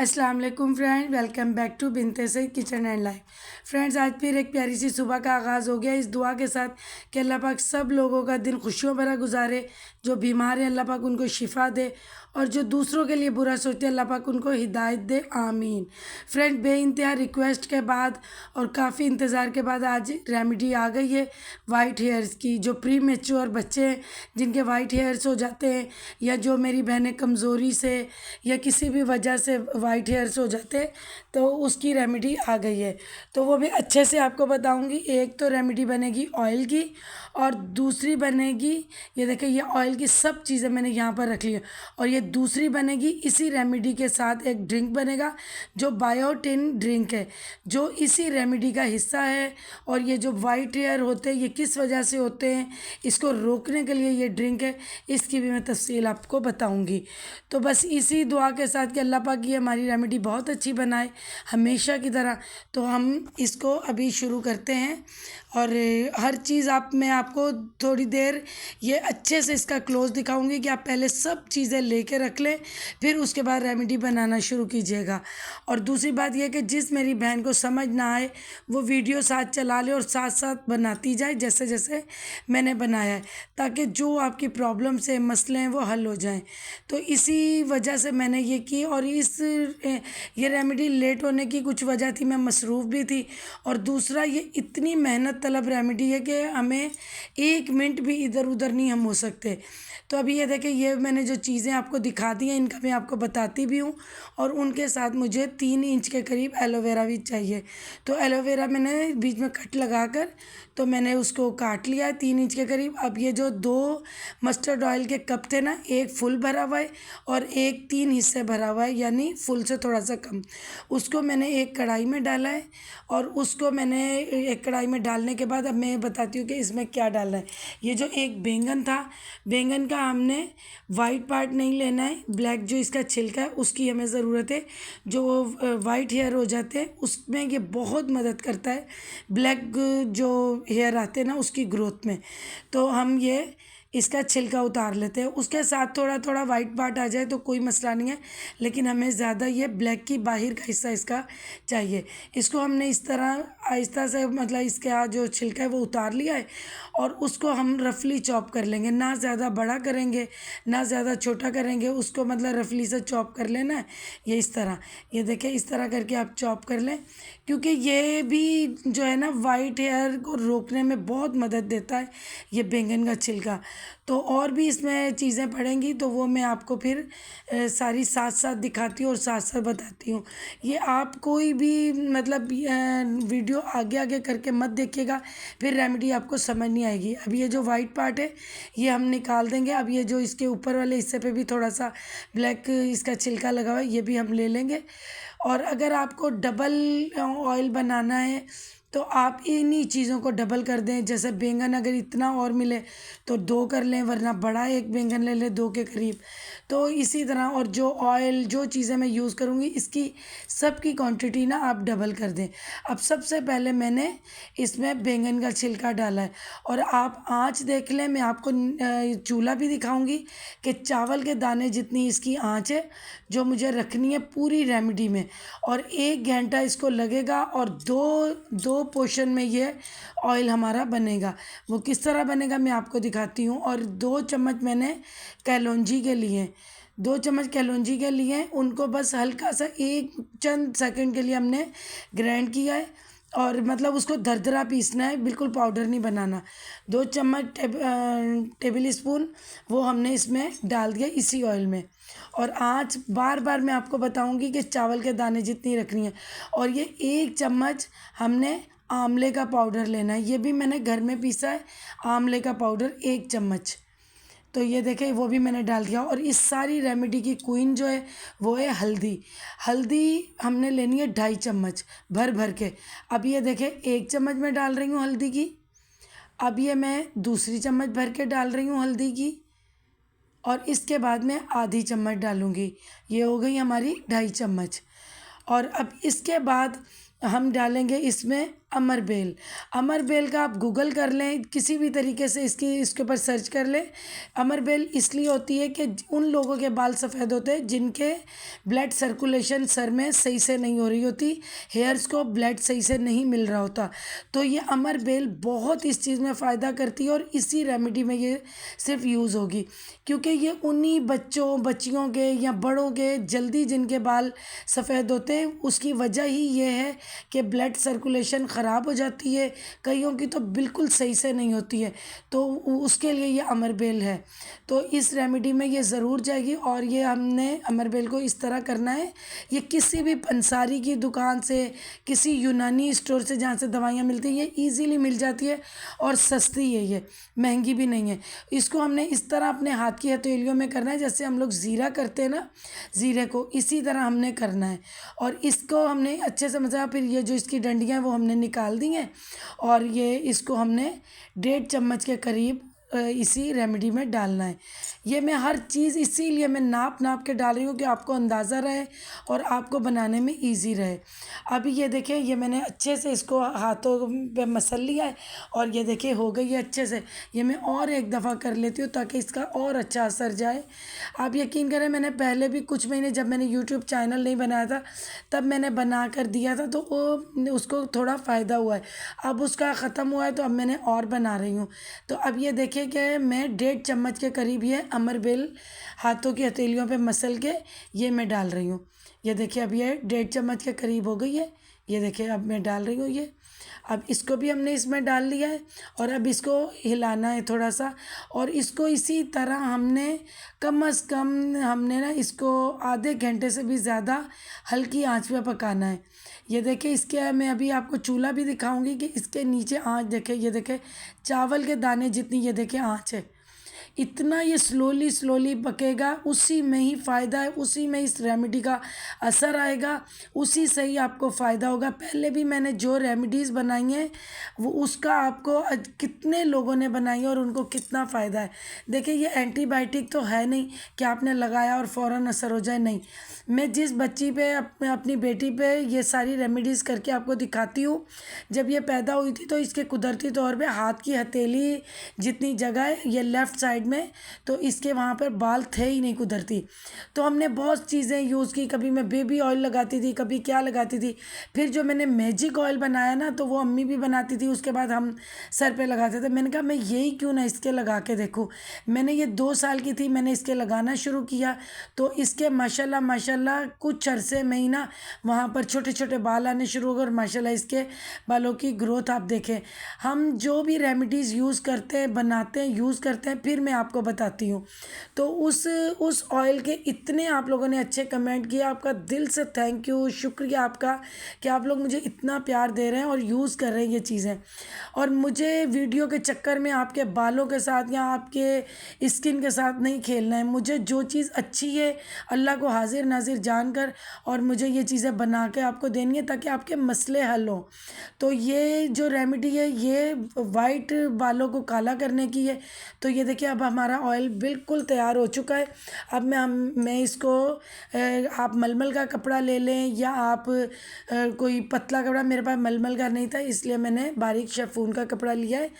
अस्सलाम वालेकुम friend, welcome back to Binte Saeed kitchen and life. Friends, आज फिर एक प्यारी सी सुबह का आगाज़ हो गया इस दुआ के साथ कि अल्लाह पाक सब लोगों का दिन खुशियों भरा गुजारे। जो बीमार हैं अल्लाह पाक उनको शिफा दे, और जो दूसरों के लिए बुरा सोचते हैं अल्लाह पाक उनको हिदायत दे, आमीन। फ्रेंड, बेइंतहा रिक्वेस्ट के बाद और काफ़ी इंतज़ार के बाद आज रेमेडी आ गई है वाइट हेयर्स की। जो प्री मेच्योर बच्चे हैं जिनके वाइट हेयर्स हो जाते हैं, या जो मेरी बहनें कमज़ोरी से या किसी भी वजह से वाइट हेयर्स हो जाते हैं, तो उसकी रेमेडी आ गई है। तो वो भी अच्छे से आपको बताऊंगी। एक तो रेमेडी बनेगी ऑयल की, और दूसरी बनेगी, ये देखिए ये ऑयल की सब चीज़ें मैंने यहाँ पर रख ली है। और ये दूसरी बनेगी इसी रेमेडी के साथ एक ड्रिंक बनेगा जो बायोटिन ड्रिंक है, जो इसी रेमेडी का हिस्सा है। और ये जो वाइट हेयर होते हैं ये किस वजह से होते हैं, इसको रोकने के लिए ये ड्रिंक है, इसकी भी मैं तफसील आपको बताऊंगी। तो बस इसी दुआ के साथ कि अल्लाह पाक ये हमारी रेमेडी बहुत अच्छी बनाए हमेशा की तरह। तो हम इसको अभी शुरू करते हैं। और हर चीज़ मैं आपको थोड़ी देर ये अच्छे से इसका क्लोज दिखाऊंगी कि आप पहले सब चीज़ें लेके रख लें, फिर उसके बाद रेमेडी बनाना शुरू कीजिएगा। और दूसरी बात यह कि जिस मेरी बहन को समझ ना आए वो वीडियो साथ चला ले और साथ साथ बनाती जाए जैसे जैसे मैंने बनाया है, ताकि जो आपकी प्रॉब्लम से मसले हैं वो हल हो जाएं। तो इसी वजह से मैंने ये की। और ये रेमेडी लेट होने की कुछ वजह थी, मैं मसरूफ़ भी थी, और दूसरा ये इतनी मेहनत तलब रेमेडी है कि हमें 1 मिनट भी इधर उधर नहीं हम हो सकते। तो अभी ये देखें, ये मैंने जो चीज़ें आपको दिखा दी हैं इनका मैं आपको बताती भी हूँ। और उनके साथ मुझे 3 इंच के करीब एलोवेरा भी चाहिए। तो एलोवेरा मैंने बीच में कट लगा कर तो मैंने उसको काट लिया है 3 इंच के करीब। अब ये जो 2 मस्टर्ड ऑयल के कप थे ना, एक फुल भरा हुआ है और एक 3 हिस्से भरा हुआ है, यानी फुल से थोड़ा सा कम, उसको मैंने एक कढ़ाई में डाला है। और उसको मैंने एक कढ़ाई में डालने के बाद अब मैं बताती हूँ कि इसमें क्या डालना है। ये जो एक बैंगन था, बैंगन का हमने वाइट पार्ट नहीं लेना है, ब्लैक जो इसका छिलका है उसकी हमें ज़रूरत है। जो वाइट हेयर हो जाते हैं उसमें ये बहुत मदद करता है, ब्लैक जो हेयर आते हैं ना उसकी ग्रोथ में। तो हम ये इसका छिलका उतार लेते हैं। उसके साथ थोड़ा थोड़ा वाइट पार्ट आ जाए तो कोई मसला नहीं है, लेकिन हमें ज़्यादा ये ब्लैक की बाहर का हिस्सा इसका चाहिए। इसको हमने इस तरह आहिस्ता से, मतलब इसका जो छिलका है वो उतार लिया है। और उसको हम रफली चॉप कर लेंगे, ना ज़्यादा बड़ा करेंगे ना ज़्यादा छोटा करेंगे, उसको मतलब रफली से चॉप कर लेना है। ये इस तरह, ये देखें इस तरह करके आप चॉप कर लें, क्योंकि ये भी जो है ना वाइट हेयर को रोकने में बहुत मदद देता है ये बैंगन का छिलका। तो और भी इसमें चीज़ें पड़ेंगी तो वो मैं आपको फिर सारी साथ साथ दिखाती हूँ और साथ साथ बताती हूँ। ये आप कोई भी मतलब वीडियो आगे आगे करके मत देखिएगा, फिर रेमेडी आपको समझ नहीं आएगी। अब ये जो वाइट पार्ट है ये हम निकाल देंगे। अब ये जो इसके ऊपर वाले हिस्से पे भी थोड़ा सा ब्लैक इसका छिलका लगा हुआ है ये भी हम ले लेंगे। और अगर आपको डबल ऑयल बनाना है तो आप इन्हीं चीज़ों को डबल कर दें। जैसे बैंगन अगर इतना और मिले तो 2 कर लें, वरना बड़ा एक बैंगन ले लें 2 के करीब। तो इसी तरह, और जो ऑयल जो चीज़ें मैं यूज़ करूँगी इसकी सब की क्वांटिटी ना आप डबल कर दें। अब सबसे पहले मैंने इसमें बैंगन का छिलका डाला है, और आप आँच देख लें। मैं आपको चूल्हा भी दिखाऊंगी कि चावल के दाने जितनी इसकी आँच है जो मुझे रखनी है पूरी रेमेडी में। और 1 घंटा इसको लगेगा, और दो पोर्शन में ये ऑयल हमारा बनेगा। वो किस तरह बनेगा मैं आपको दिखाती हूँ। और 2 चम्मच मैंने कलौंजी के लिए, 2 चम्मच कलौंजी के लिए उनको बस हल्का सा एक चंद सेकंड के लिए हमने ग्राइंड किया है। और मतलब उसको दरदरा पीसना है, बिल्कुल पाउडर नहीं बनाना। 2 चम्मच टेबल स्पून वो हमने इसमें डाल दिया इसी ऑयल में। और आँच बार बार मैं आपको बताऊंगी कि चावल के दाने जितनी रखनी है। और ये 1 चम्मच हमने आंवले का पाउडर लेना है, ये भी मैंने घर में पीसा है। आंवले का पाउडर 1 चम्मच, तो ये देखें वो भी मैंने डाल दिया। और इस सारी रेमेडी की क्वीन जो है वो है हल्दी। हल्दी हमने लेनी है 2.5 चम्मच भर भर के। अब ये देखें 1 चम्मच मैं डाल रही हूँ हल्दी की। अब ये मैं दूसरी चम्मच भर के डाल रही हूँ हल्दी की, और इसके बाद मैं आधी चम्मच डालूँगी। ये हो गई हमारी 2.5 चम्मच। और अब इसके बाद हम डालेंगे इसमें अमर बेल। अमर बेल का आप गूगल कर लें, किसी भी तरीके से इसके ऊपर सर्च कर लें। अमर बेल इसलिए होती है कि उन लोगों के बाल सफ़ेद होते हैं जिनके ब्लड सर्कुलेशन सर में सही से नहीं हो रही होती, हेयर्स को ब्लड सही से नहीं मिल रहा होता। तो ये अमर बेल बहुत इस चीज़ में फ़ायदा करती है और इसी रेमेडी में ये सिर्फ यूज़ होगी, क्योंकि ये उन्हीं बच्चों बच्चियों के या बड़ों के जल्दी जिनके बाल सफ़ेद होते हैं उसकी वजह ही ये है कि ब्लड सर्कुलेशन ख़राब हो जाती है, कईयों की तो बिल्कुल सही से नहीं होती है। तो उसके लिए ये अमर बेल है। तो इस रेमेडी में ये ज़रूर जाएगी। और ये हमने अमर बेल को इस तरह करना है, ये किसी भी पंसारी की दुकान से, किसी यूनानी स्टोर से जहाँ से दवाइयाँ मिलती हैं, ये ईज़िली मिल जाती है और सस्ती है, ये महंगी भी नहीं है। इसको हमने इस तरह अपने हाथ की हथेलियों में करना है जैसे हम लोग ज़ीरा करते हैं ना, ज़ीरे को इसी तरह हमने करना है। और इसको हमने अच्छे से मतलब फिर ये जो इसकी डंडियाँ हैं वो हमने निकाल दी हैं और ये इसको हमने 1.5 चम्मच के करीब इसी रेमेडी में डालना है। ये मैं हर चीज़ इसीलिए मैं नाप नाप के डाल रही हूँ कि आपको अंदाज़ा रहे और आपको बनाने में इजी रहे। अभी ये देखें, ये मैंने अच्छे से इसको हाथों पे मसल लिया है और ये देखिए हो गई है अच्छे से। ये मैं और एक दफ़ा कर लेती हूँ ताकि इसका और अच्छा असर जाए। आप यकीन करें, मैंने पहले भी कुछ महीने जब मैंने यूट्यूब चैनल नहीं बनाया था तब मैंने बना कर दिया था, तो वो उसको थोड़ा फ़ायदा हुआ है। अब उसका ख़त्म हुआ है तो अब मैंने और बना रही हूँ। तो अब ये देखिए कि मैं 1.5 चम्मच के करीब ये अमर बेल हाथों की हथेलियों पे मसल के ये मैं डाल रही हूँ। ये देखिए अब ये 1.5 चम्मच के करीब हो गई है। ये देखिए अब मैं डाल रही हूँ ये। अब इसको भी हमने इसमें डाल लिया है और अब इसको हिलाना है थोड़ा सा। और इसको इसी तरह हमने कम से कम हमने ना इसको आधे घंटे से भी ज़्यादा हल्की आंच पे पकाना है। ये देखिए इसके मैं अभी आपको चूल्हा भी दिखाऊंगी कि इसके नीचे आंच देखें, ये देखें चावल के दाने जितनी ये देखिए आंच है। इतना ये स्लोली स्लोली पकेगा, उसी में ही फ़ायदा है, उसी में इस रेमेडी का असर आएगा, उसी से ही आपको फ़ायदा होगा। पहले भी मैंने जो रेमेडीज़ बनाई हैं वो उसका आपको कितने लोगों ने बनाई है और उनको कितना फ़ायदा है। देखिए ये एंटीबायोटिक तो है नहीं कि आपने लगाया और फ़ौरन असर हो जाए, नहीं। मैं जिस बच्ची पे अपनी बेटी पे ये सारी रेमेडीज़ करके आपको दिखाती हूँ, जब ये पैदा हुई थी तो इसके कुदरती तौर पे हाथ की हथेली जितनी जगह है ये लेफ़्ट साइड में, तो इसके वहाँ पर बाल थे ही नहीं कुदरती। तो हमने बहुत चीज़ें यूज़ की, कभी मैं बेबी ऑयल लगाती थी, कभी क्या लगाती थी। फिर जो मैंने मैजिक ऑयल बनाया ना तो वो अम्मी भी बनाती थी, उसके बाद हम सर पे लगाते थे। मैंने कहा मैं यही क्यों ना इसके लगा के देखूँ। मैंने ये 2 साल की थी, मैंने इसके लगाना शुरू किया तो इसके माशाल्लाह माशाल्लाह कुछ अरसे में ही ना वहाँ पर छोटे छोटे बाल आने शुरू हो गए और माशाल्लाह इसके बालों की ग्रोथ आप देखें। हम जो भी रेमेडीज़ यूज़ करते हैं, बनाते हैं, यूज़ करते हैं, फिर मैं आपको बताती हूँ। तो उस ऑयल के इतने आप लोगों ने अच्छे कमेंट किए, आपका दिल से थैंक यू, शुक्रिया आपका कि आप लोग मुझे इतना प्यार दे रहे हैं और यूज़ कर रहे हैं ये चीज़ें। और मुझे वीडियो के चक्कर में आपके बालों के साथ या आपके स्किन के साथ नहीं खेलना है। मुझे जो चीज़ अच्छी है अल्लाह को हाजिर नाजिर जानकर और मुझे ये चीज़ें बना के आपको देनी है ताकि आपके मसले हल हों। तो ये जो रेमेडी है ये वाइट बालों को काला करने की है। तो ये देखिए अब हमारा ऑयल बिल्कुल तैयार हो चुका है। अब मैं इसको आप मलमल का कपड़ा ले लें या आप कोई पतला कपड़ा, मेरे पास मलमल का नहीं था इसलिए मैंने बारीक शेफून का कपड़ा लिया है।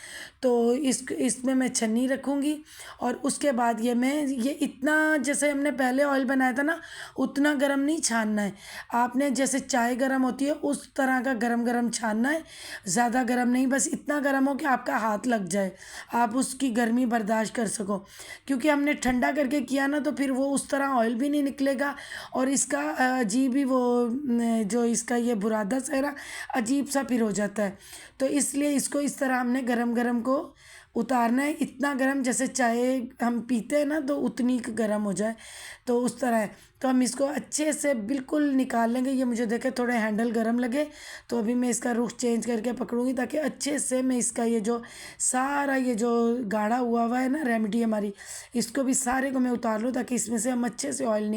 तो इसमें मैं छन्नी रखूँगी और उसके बाद ये इतना जैसे हमने पहले ऑयल बनाया था ना उतना गरम नहीं छानना है। आपने जैसे चाय गरम होती है उस तरह का गरम गरम छानना है, ज़्यादा गरम नहीं, बस इतना गरम हो कि आपका हाथ लग जाए, आप उसकी गर्मी बर्दाश्त कर सको। क्योंकि हमने ठंडा करके किया ना तो फिर वो उस तरह ऑयल भी नहीं निकलेगा और इसका अजीब ही वो जो इसका ये बुरादा सा है ना अजीब सा फिर हो जाता है। तो इसलिए इसको इस तरह हमने गरम गरम को उतारना है, इतना गरम जैसे चाय हम पीते हैं ना तो उतनी गरम हो जाए, तो उस तरह है। तो हम इसको अच्छे से बिल्कुल निकाल लेंगे। ये मुझे देखे थोड़े हैंडल गरम लगे तो अभी मैं इसका रुख चेंज करके पकड़ूंगी ताकि अच्छे से मैं इसका ये जो सारा ये जो गाढ़ा हुआ है ना रेमेडी हमारी, इसको भी सारे को मैं उतार लूँ ताकि इसमें से हम अच्छे से ऑयल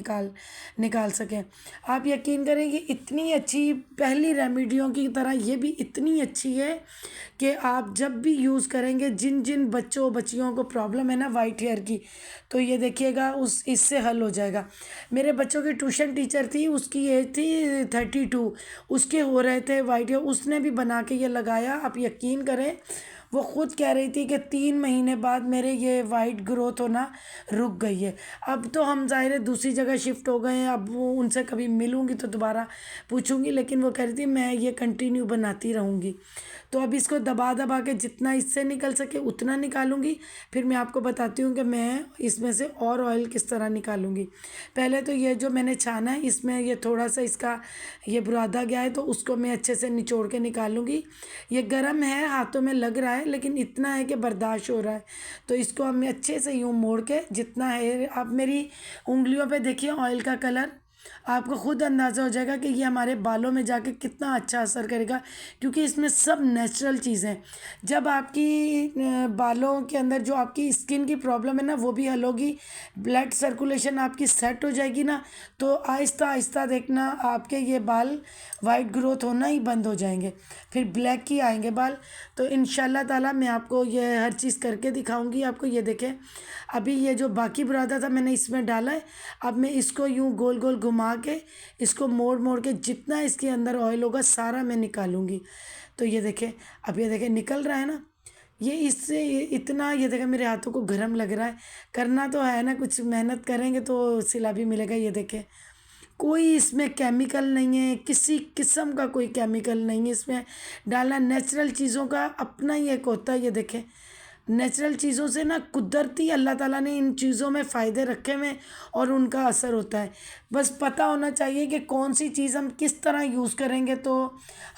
निकाल सकें। आप यकीन करें कि इतनी अच्छी पहली रेमेडियों की तरह ये भी इतनी अच्छी है कि आप जब भी यूज़ करेंगे जिन जिन जिन बच्चों बच्चियों को प्रॉब्लम है ना वाइट हेयर की, तो ये देखिएगा उस इससे हल हो जाएगा। मेरे बच्चों की ट्यूशन टीचर थी, उसकी एज थी 32, उसके हो रहे थे वाइट हेयर, उसने भी बना के ये लगाया। आप यकीन करें, वो खुद कह रही थी कि 3 महीने बाद मेरे ये वाइट ग्रोथ होना रुक गई है। अब तो हम ज़ाहिर है दूसरी जगह शिफ्ट हो गए हैं, अब वो उनसे कभी मिलूँगी तो दोबारा पूछूंगी, लेकिन वो कह रही थी मैं ये कंटिन्यू बनाती रहूँगी। तो अब इसको दबा दबा के जितना इससे निकल सके उतना निकालूंगी, फिर मैं आपको बताती हूँ कि मैं इसमें से और ऑयल किस तरह निकालूंगी। पहले तो ये जो मैंने छाना है इसमें ये थोड़ा सा इसका ये बुरादा गया है, तो उसको मैं अच्छे से निचोड़ के निकालूंगी। ये गर्म है, हाथों में लग रहा है, लेकिन इतना है कि बर्दाश्त हो रहा है। तो इसको अब मैं अच्छे से यूँ मोड़ के जितना है, आप मेरी उंगलियों पे देखिए ऑयल का कलर, आपको खुद अंदाज़ा हो जाएगा कि ये हमारे बालों में जाके कितना अच्छा असर करेगा, क्योंकि इसमें सब नेचुरल चीज़ें हैं। जब आपकी बालों के अंदर जो आपकी स्किन की प्रॉब्लम है ना वो भी हल होगी, ब्लड सर्कुलेशन आपकी सेट हो जाएगी ना, तो आहिस्ता आहिस्ता देखना आपके ये बाल वाइट ग्रोथ होना ही बंद हो जाएंगे, फिर ब्लैक ही आएंगे बाल। तो इंशाल्लाह ताला मैं आपको ये हर चीज़ करके दिखाऊंगी आपको। ये देखें, अभी ये जो बाकी बुरादा था मैंने इसमें डाला है। अब मैं इसको यूँ गोल गोल घुमा के इसको मोड़ मोड़ के जितना इसके अंदर ऑयल होगा सारा मैं निकालूंगी। तो ये देखें, अब ये देखें निकल रहा है ना, ये इससे इतना, ये देखें मेरे हाथों को गर्म लग रहा है। करना तो है ना, कुछ मेहनत करेंगे तो सिला भी मिलेगा। ये देखें, कोई इसमें केमिकल नहीं है, किसी किस्म का कोई केमिकल नहीं है इसमें डालना। नेचुरल चीज़ों का अपना ही एक होता है। ये देखें, नेचुरल चीज़ों से ना कुदरती अल्लाह ताला ने इन चीज़ों में फ़ायदे रखे हुए हैं और उनका असर होता है। बस पता होना चाहिए कि कौन सी चीज़ हम किस तरह यूज़ करेंगे तो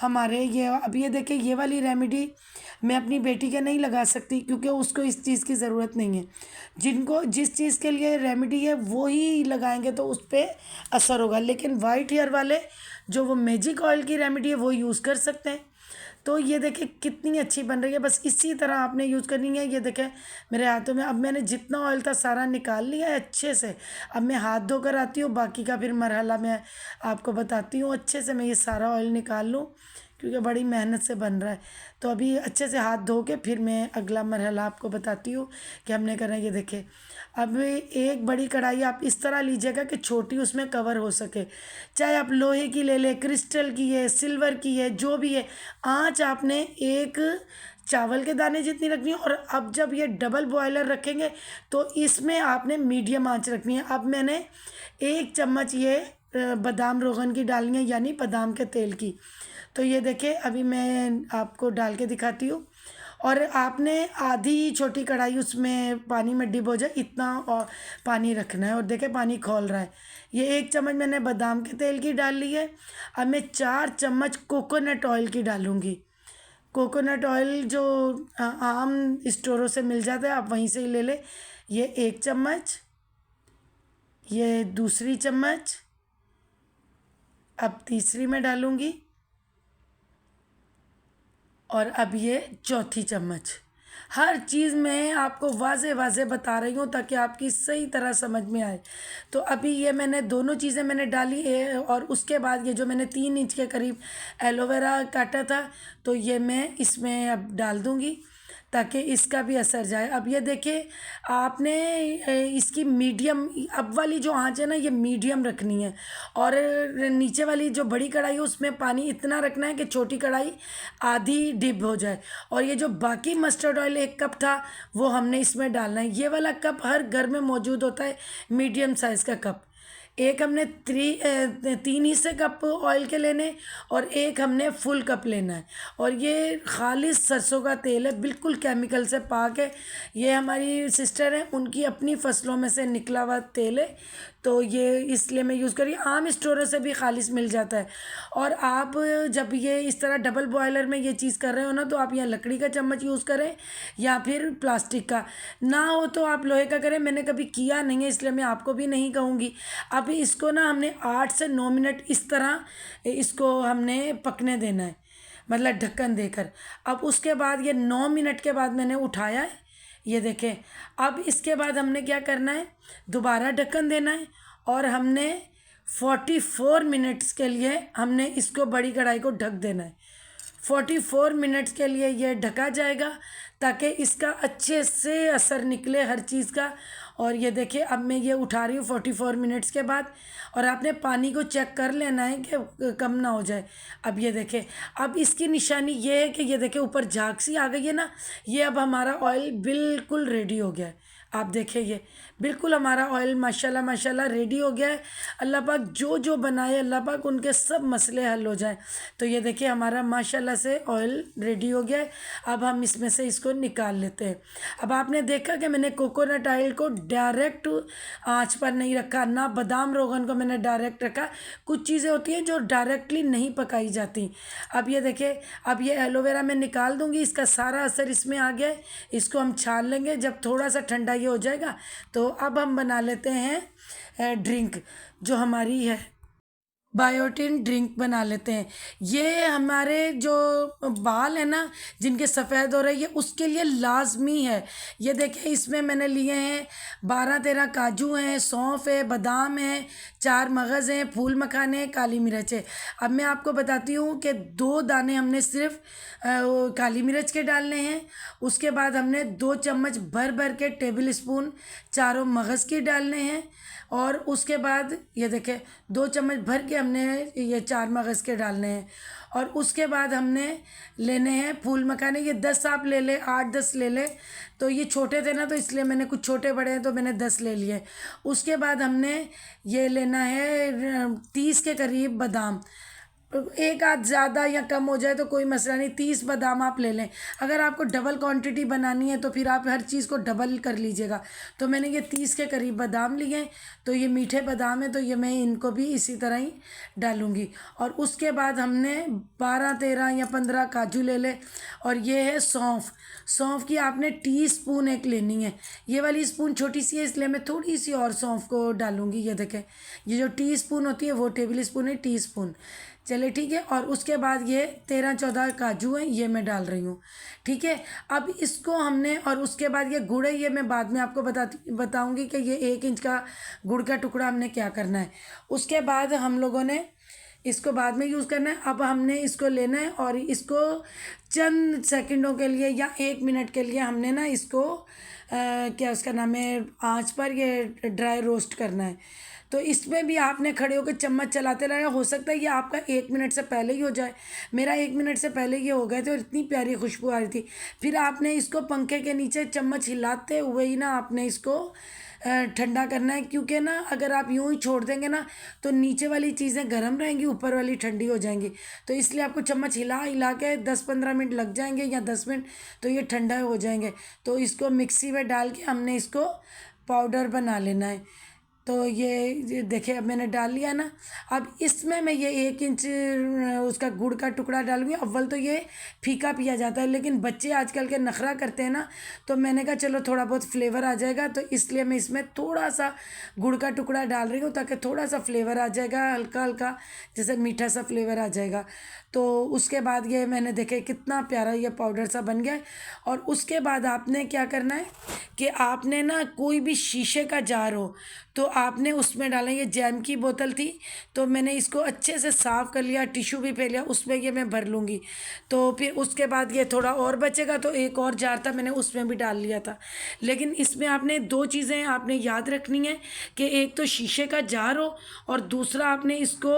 हमारे ये। अब ये देखिए, ये वाली रेमेडी मैं अपनी बेटी के नहीं लगा सकती क्योंकि उसको इस चीज़ की ज़रूरत नहीं है। जिनको जिस चीज़ के लिए रेमेडी है वो ही लगाएंगे तो उस पर असर होगा, लेकिन वाइट हेयर वाले जो वो मैजिक ऑयल की रेमेडी है वो यूज़ कर सकते हैं। तो ये देखें कितनी अच्छी बन रही है, बस इसी तरह आपने यूज़ करनी है। ये देखें मेरे हाथों में अब मैंने जितना ऑयल था सारा निकाल लिया है अच्छे से। अब मैं हाथ धोकर आती हूँ, बाकी का फिर मरहला मैं आपको बताती हूँ। अच्छे से मैं ये सारा ऑयल निकाल लूँ क्योंकि बड़ी मेहनत से बन रहा है। तो अभी अच्छे से हाथ धो के फिर मैं अगला मरहला आपको बताती हूँ कि हमने करना है। ये देखें, अब एक बड़ी कढ़ाई आप इस तरह लीजिएगा कि छोटी उसमें कवर हो सके, चाहे आप लोहे की ले लें, क्रिस्टल की है, सिल्वर की है, जो भी है। आँच आपने एक चावल के दाने जितनी रखनी है, और अब जब ये डबल बॉयलर रखेंगे तो इसमें आपने मीडियम आँच रखनी है। अब मैंने 1 चम्मच ये बादाम रोगन की डालनी है, यानी बादाम के तेल की। तो ये देखिए अभी मैं आपको डाल के दिखाती हूँ। और आपने आधी छोटी कढ़ाई उसमें पानी में डिप हो जाए इतना और पानी रखना है। और देखें पानी खौल रहा है। ये 1 चम्मच मैंने बादाम के तेल की डाल ली है। अब मैं 4 चम्मच कोकोनट ऑयल की डालूँगी। कोकोनट ऑयल जो आम स्टोरों से मिल जाता है, आप वहीं से ही ले लें। ये 1 चम्मच, ये दूसरी चम्मच, अब तीसरी में डालूँगी, और अब ये चौथी चम्मच। हर चीज़ मैं आपको वाज़े वाज़े बता रही हूँ ताकि आपकी सही तरह समझ में आए। तो अभी ये मैंने दोनों चीज़ें मैंने डाली है, और उसके बाद ये जो मैंने 3 इंच के करीब एलोवेरा काटा था तो ये मैं इसमें अब डाल दूँगी ताकि इसका भी असर जाए। अब ये देखिए आपने इसकी मीडियम, अब वाली जो आँच है ना ये मीडियम रखनी है, और नीचे वाली जो बड़ी कढ़ाई है उसमें पानी इतना रखना है कि छोटी कढ़ाई आधी डिप हो जाए। और ये जो बाकी मस्टर्ड ऑयल 1 कप था वो हमने इसमें डालना है। ये वाला कप हर घर में मौजूद होता है, मीडियम साइज़ का कप। एक हमने 3 हिस्से कप ऑयल के लेने, और एक हमने फुल कप लेना है। और ये खालिश सरसों का तेल है, बिल्कुल केमिकल से पाक है। ये हमारी सिस्टर हैं, उनकी अपनी फसलों में से निकला हुआ तेल है, तो ये इसलिए मैं यूज़ करी। आम स्टोरों से भी खालिश मिल जाता है। और आप जब ये इस तरह डबल बॉयलर में ये चीज़ कर रहे हो ना, तो आप या लकड़ी का चम्मच यूज़ करें या फिर प्लास्टिक का, ना हो तो आप लोहे का करें। मैंने कभी किया नहीं है इसलिए मैं आपको भी नहीं कहूँगी। अब इसको ना हमने 8 से 9 मिनट इस तरह इसको हमने पकने देना है, मतलब ढक्कन देकर। अब उसके बाद ये 9 मिनट के बाद मैंने उठाया है। ये देखें, अब इसके बाद हमने क्या करना है, दोबारा ढक्कन देना है, और हमने 44 मिनट्स के लिए हमने इसको बड़ी कढ़ाई को ढक देना है। 44 मिनट्स के लिए ये ढका जाएगा ताकि इसका अच्छे से असर निकले हर चीज़ का। और ये देखिए अब मैं ये उठा रही हूँ 44 मिनट्स के बाद। और आपने पानी को चेक कर लेना है कि कम ना हो जाए। अब ये देखें, अब इसकी निशानी ये है कि ये देखें ऊपर झाग सी आ गई है ना, ये अब हमारा ऑयल बिल्कुल रेडी हो गया है। आप देखें ये बिल्कुल हमारा ऑयल माशाल्लाह माशाल्लाह रेडी हो गया है। अल्लाह पाक जो जो बनाए अल्लाह पाक उनके सब मसले हल हो जाए। तो ये देखिए हमारा माशाल्लाह से ऑयल रेडी हो गया है। अब हम इसमें से इसको निकाल लेते हैं। अब आपने देखा कि मैंने कोकोनट ऑयल को डायरेक्ट आंच पर नहीं रखा, ना बादाम रोगन को मैंने डायरेक्ट रखा। कुछ चीज़ें होती हैं जो डायरेक्टली नहीं पकाई जाती। अब ये देखिए, अब ये एलोवेरा मैं निकाल दूंगी, इसका सारा असर इसमें आ गया है। इसको हम छान लेंगे, जब थोड़ा सा ठंडा ये हो जाएगा तो अब हम बना लेते हैं ड्रिंक जो हमारी है, बायोटिन ड्रिंक बना लेते हैं। ये हमारे जो बाल है ना जिनके सफ़ेद हो रहे हैं, ये उसके लिए लाजमी है। ये देखिए इसमें मैंने लिए हैं 12-13 काजू हैं, सौंफ है, बादाम है, 4 मगज़ हैं, फूल मखाने हैं, काली मिर्च है। अब मैं आपको बताती हूँ कि 2 दाने हमने सिर्फ काली मिर्च के डालने हैं। उसके बाद हमने 2 चम्मच भर भर के टेबल स्पून चारों मगज़ के डालने हैं। और उसके बाद ये देखें 2 चम्मच भर के हमने ये 4 मगज़ के डालने हैं। और उसके बाद हमने लेने हैं फूल मखाने, ये 10 आप ले लें, 8-10 ले लें। तो ये छोटे थे ना तो इसलिए मैंने, कुछ छोटे बड़े हैं तो मैंने 10 ले लिए। उसके बाद हमने ये लेना है 30 के करीब बादाम। एक आध ज़्यादा या कम हो जाए तो कोई मसला नहीं, 30 बादाम आप ले लें। अगर आपको डबल क्वांटिटी बनानी है तो फिर आप हर चीज़ को डबल कर लीजिएगा। तो मैंने ये 30 के करीब बादाम लिए हैं। तो ये मीठे बादाम है तो ये मैं इनको भी इसी तरह ही डालूँगी। और उसके बाद हमने 12-13 या 15 काजू ले ले। और ये है सौंफ। सौंफ की आपने टीस्पून एक लेनी है। ये वाली स्पून छोटी सी है इसलिए मैं थोड़ी सी और सौंफ को डालूँगी। ये देखें, ये जो टीस्पून होती है वो टेबल स्पून है, टीस्पून। चले ठीक है। और उसके बाद ये 13-14 काजू हैं, ये मैं डाल रही हूँ। ठीक है, अब इसको हमने, और उसके बाद ये गुड़ है, ये मैं बाद में आपको बताऊँगी कि ये 1 इंच का गुड़ का टुकड़ा हमने क्या करना है। उसके बाद हम लोगों ने इसको बाद में यूज़ करना है। अब हमने इसको लेना है और इसको चंद सेकंडों के लिए या 1 मिनट के लिए हमने ना इसको क्या उसका नाम है, आंच पर ये ड्राई रोस्ट करना है। तो इसमें भी आपने खड़े होकर चम्मच चलाते रहना। हो सकता है ये आपका 1 मिनट से पहले ही हो जाए। मेरा 1 मिनट से पहले ये हो गए थे और इतनी प्यारी खुशबू आ रही थी। फिर आपने इसको पंखे के नीचे चम्मच हिलाते हुए ही ना आपने इसको ठंडा करना है। क्योंकि ना अगर आप यूं ही छोड़ देंगे ना तो नीचे वाली चीज़ें गर्म रहेंगी, ऊपर वाली ठंडी हो जाएंगी। तो इसलिए आपको चम्मच हिला हिला के 10-15 मिनट लग जाएंगे या 10 मिनट, तो ये ठंडा हो जाएंगे। तो इसको मिक्सी में डाल के हमने इसको पाउडर बना लेना है। तो ये देखिए अब मैंने डाल लिया ना। अब इसमें मैं ये 1 इंच उसका गुड़ का टुकड़ा डालूंगी। अव्वल तो ये फीका पिया जाता है, लेकिन बच्चे आजकल के नखरा करते हैं ना, तो मैंने कहा चलो थोड़ा बहुत फ्लेवर आ जाएगा, तो इसलिए मैं इसमें थोड़ा सा गुड़ का टुकड़ा डाल रही हूँ ताकि थोड़ा सा फ्लेवर आ जाएगा, हल्का हल्का जैसे मीठा सा फ्लेवर आ जाएगा। तो उसके बाद ये मैंने देखे कितना प्यारा ये पाउडर सा बन गया है। और उसके बाद आपने क्या करना है कि आपने ना कोई भी शीशे का जार हो तो आपने उसमें डाला। ये जैम की बोतल थी तो मैंने इसको अच्छे से साफ़ कर लिया, टिश्यू भी फैलिया, उसमें ये मैं भर लूँगी। तो फिर उसके बाद ये थोड़ा और बचेगा तो एक और जार था मैंने उसमें भी डाल लिया था। लेकिन इसमें आपने 2 चीज़ें आपने याद रखनी है कि एक तो शीशे का जार हो और दूसरा आपने इसको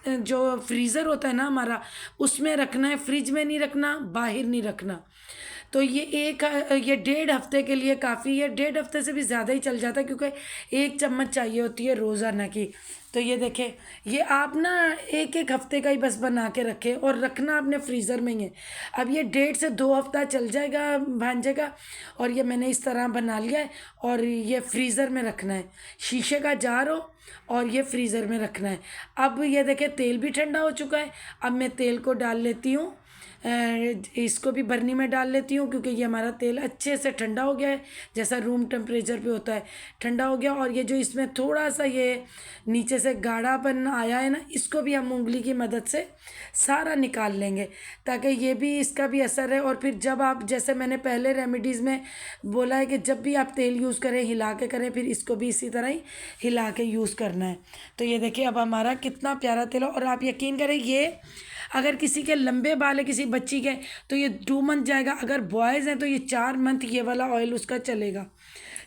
जो फ्रीज़र होता है ना हमारा, उसमें रखना है। फ्रिज में नहीं रखना, बाहर नहीं रखना। तो ये 1.5 हफ्ते के लिए काफ़ी है। 1.5 हफ्ते से भी ज़्यादा ही चल जाता है क्योंकि 1 चम्मच चाहिए होती है रोज़ाना की। तो ये देखें, ये आप ना 1-1 हफ्ते का ही बस बना के रखें और रखना अपने फ्रीज़र में ही है। अब ये 1.5 से 2 हफ्ता चल जाएगा भांजे का। और ये मैंने इस तरह बना लिया है और ये फ्रीज़र में रखना है। शीशे का जार हो और ये फ्रीज़र में रखना है। अब ये देखें तेल भी ठंडा हो चुका है। अब मैं तेल को डाल लेती हूँ इसको भी बर्नी में डाल लेती हूँ, क्योंकि ये हमारा तेल अच्छे से ठंडा हो गया है, जैसा रूम टेम्परेचर पे होता है ठंडा हो गया। और ये जो इसमें थोड़ा सा ये नीचे से गाढ़ापन आया है ना, इसको भी हम उंगली की मदद से सारा निकाल लेंगे, ताकि ये भी इसका भी असर है। और फिर जब आप, जैसे मैंने पहले रेमेडीज़ में बोला है कि जब भी आप तेल यूज़ करें हिला के करें, फिर इसको भी इसी तरह ही हिला के यूज़ करना है। तो ये देखिए अब हमारा कितना प्यारा तेल है। और आप यकीन करें, ये अगर किसी के लंबे बाल है, किसी बच्ची के, तो ये 2 मंथ जाएगा। अगर बॉयज़ हैं तो ये 4 मंथ ये वाला ऑयल उसका चलेगा,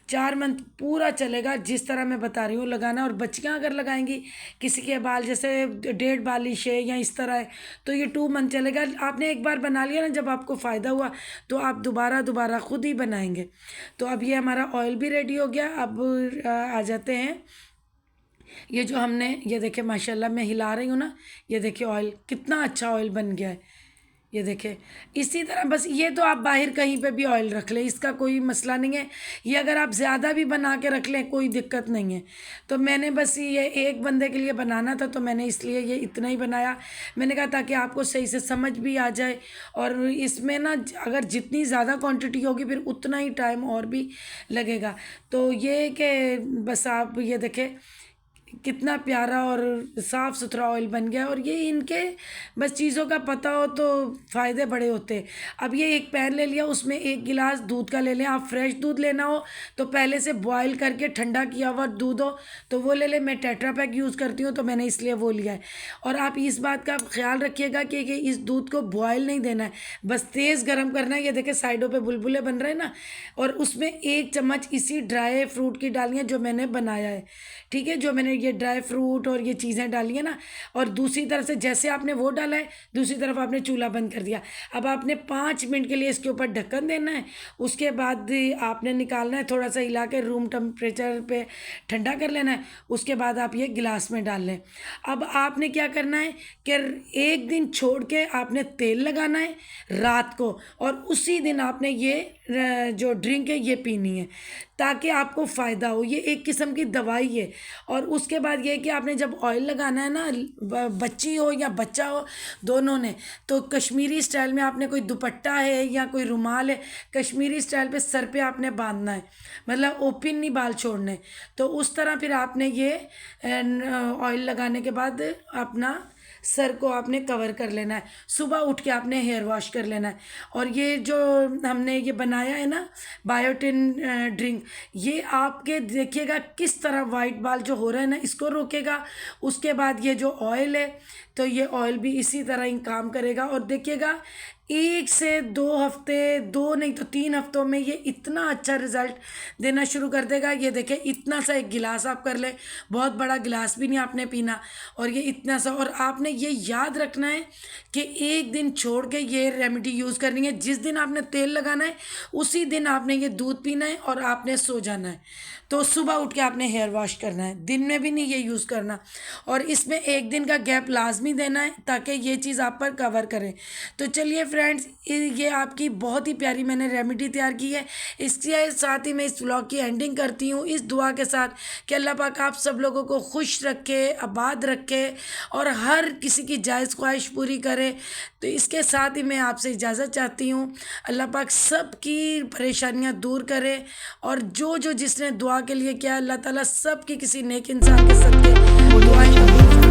4 मंथ पूरा चलेगा, जिस तरह मैं बता रही हूँ लगाना। और बच्चियाँ अगर लगाएंगी, किसी के बाल जैसे 1.5 बालिश है या इस तरह है, तो ये 2 मंथ चलेगा। आपने एक बार बना लिया ना, जब आपको फ़ायदा हुआ तो आप दोबारा दोबारा खुद ही बनाएंगे। तो अब ये हमारा ऑयल भी रेडी हो गया। अब आ जाते हैं, ये जो हमने, ये देखिए माशाल्लाह मैं हिला रही हूँ ना, ये देखिए ऑयल कितना अच्छा ऑयल बन गया है। ये देखिए इसी तरह, बस ये तो आप बाहर कहीं पे भी ऑयल रख लें, इसका कोई मसला नहीं है। ये अगर आप ज़्यादा भी बना के रख लें कोई दिक्कत नहीं है। तो मैंने बस ये एक बंदे के लिए बनाना था, तो मैंने इसलिए ये इतना ही बनाया। मैंने कहा ताकि आपको सही से समझ भी आ जाए। और इसमें ना अगर जितनी ज़्यादा क्वांटिटी होगी फिर उतना ही टाइम और भी लगेगा। तो ये कि बस आप ये देखें कितना प्यारा और साफ़ सुथरा ऑयल बन गया। और ये इनके बस चीज़ों का पता हो तो फ़ायदे बड़े होते हैं। अब ये एक पैन ले लिया, उसमें 1 गिलास दूध का ले लें। आप फ्रेश दूध लेना हो तो पहले से बॉईल करके ठंडा किया हुआ दूध हो तो वो ले लें। मैं टेट्रा पैक यूज़ करती हूँ तो मैंने इसलिए वो लिया है। और आप इस बात का ख्याल रखिएगा कि इस दूध को बॉयल नहीं देना है, बस तेज़ गर्म करना है। ये देखें साइडों पे बुलबुले बन रहे हैं ना, और उसमें 1 चम्मच इसी ड्राई फ्रूट की डालनी है जो मैंने बनाया है, ठीक है, जो मैंने ये ड्राई फ्रूट और ये चीज़ें डाली है ना। और दूसरी तरफ से जैसे आपने वो डाला है, दूसरी तरफ आपने चूल्हा बंद कर दिया। अब आपने 5 मिनट के लिए इसके ऊपर ढक्कन देना है। उसके बाद आपने निकालना है, थोड़ा सा हिला के रूम टेम्परेचर पे ठंडा कर लेना है। उसके बाद आप ये गिलास में डाल लें। अब आपने क्या करना है कि एक दिन छोड़ के आपने तेल लगाना है रात को, और उसी दिन आपने ये जो ड्रिंक है ये पीनी है, ताकि आपको फ़ायदा हो। ये एक किस्म की दवाई है। और उसके बाद ये कि आपने जब ऑयल लगाना है ना, बच्ची हो या बच्चा हो, दोनों ने, तो कश्मीरी स्टाइल में आपने, कोई दुपट्टा है या कोई रुमाल है, कश्मीरी स्टाइल पे सर पे आपने बांधना है, मतलब ओपन नहीं बाल छोड़ने। तो उस तरह फिर आपने ये ऑयल लगाने के बाद अपना सर को आपने कवर कर लेना है। सुबह उठ के आपने हेयर वॉश कर लेना है। और ये जो हमने ये बनाया है ना बायोटिन ड्रिंक, ये आपके देखिएगा किस तरह वाइट बाल जो हो रहे हैं ना, इसको रोकेगा। उसके बाद ये जो ऑयल है, तो ये ऑयल भी इसी तरह ही काम करेगा। और देखिएगा 1 से 2 हफ्ते, 2 नहीं तो 3 हफ्तों में ये इतना अच्छा रिज़ल्ट देना शुरू कर देगा। ये देखें इतना सा एक गिलास आप कर लें, बहुत बड़ा गिलास भी नहीं आपने पीना, और ये इतना सा। और आपने ये याद रखना है कि एक दिन छोड़ के ये रेमेडी यूज़ करनी है। जिस दिन आपने तेल लगाना है उसी दिन आपने ये दूध पीना है और आपने सो जाना है। तो सुबह उठ के आपने हेयर वॉश करना है, दिन में भी नहीं ये यूज़ करना। और इसमें एक दिन का गैप लाजमी देना है ताकि ये चीज़ आप पर कवर करे। तो चलिए फ्रेंड्स, ये आपकी बहुत ही प्यारी मैंने रेमेडी तैयार की है। इसके साथ ही मैं इस व्लॉग की एंडिंग करती हूँ इस दुआ के साथ कि अल्लाह पाक आप सब लोगों को खुश रखे, आबाद रखे और हर किसी की जायज़ ख्वाहिश पूरी करे। तो इसके साथ ही मैं आपसे इजाज़त चाहती हूँ। अल्लाह पाक सब की परेशानियाँ दूर करे, और जो जो जिसने दुआ के लिए किया, अल्लाह ताला सब की किसी नेक इंसान के सदक़े दुआएं कबूल